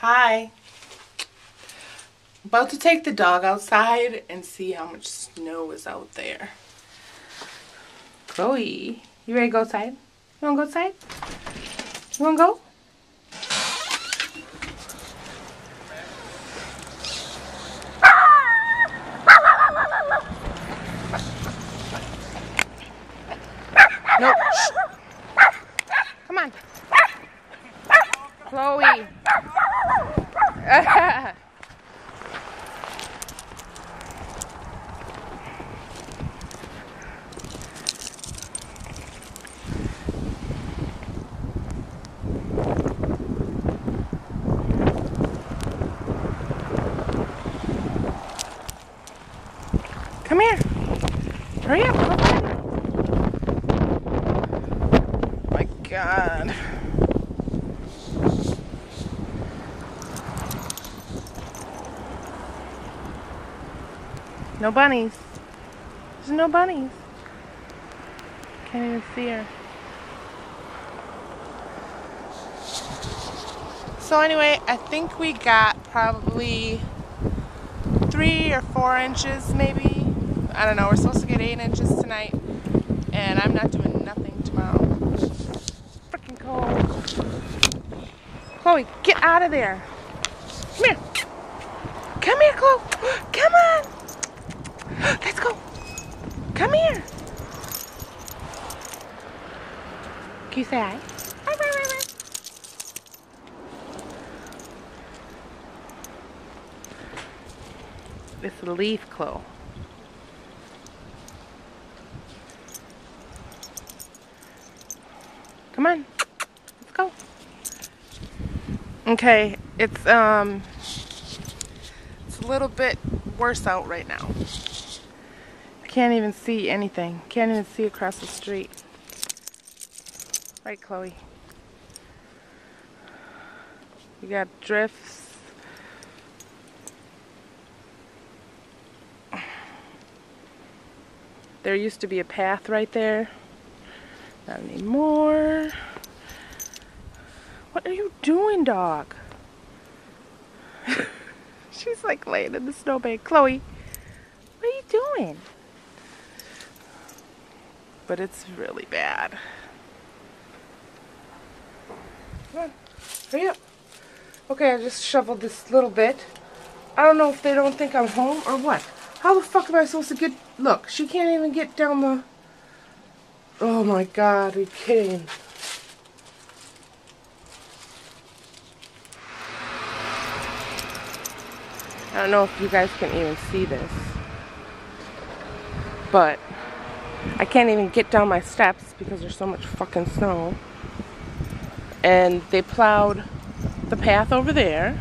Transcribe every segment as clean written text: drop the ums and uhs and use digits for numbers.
Hi. About to take the dog outside and see how much snow is out there. Chloe, you ready to go outside? You want to go outside? You want to go? Nope. Come on. Chloe. Come here. Hurry up. Go ahead. My God. No bunnies. There's no bunnies. Can't even see her. So anyway, I think we got probably 3 or 4 inches maybe. I don't know, we're supposed to get 8 inches tonight, and I'm not doing nothing tomorrow. Freaking cold. Chloe, get out of there. Come here. Come here, Chloe. Come on. Let's go. Come here. Can you say hi? It's a leaf, Chloe. Come on, let's go. Okay, it's a little bit worse out right now. I can't even see anything. Can't even see across the street. Right, Chloe? You got drifts. There used to be a path right there. Not anymore. What are you doing, dog? She's like laying in the snowbank. Chloe, what are you doing? But it's really bad. Come on, hurry up. Okay, I just shoveled this little bit. I don't know if they don't think I'm home or what. How the fuck am I supposed to get... Look, she can't even get down the... Oh my God, are you kidding? I don't know if you guys can even see this, but I can't even get down my steps because there's so much fucking snow. And they plowed the path over there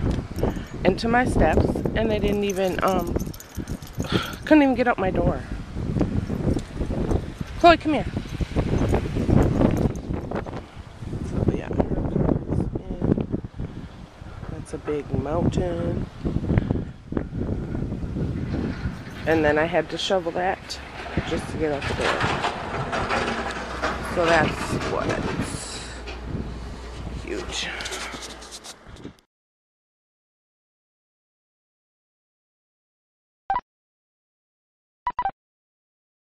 into my steps, and they didn't even, couldn't even get out my door. Chloe, come here. A big mountain, and then I had to shovel that just to get out the door. So that's what it's huge.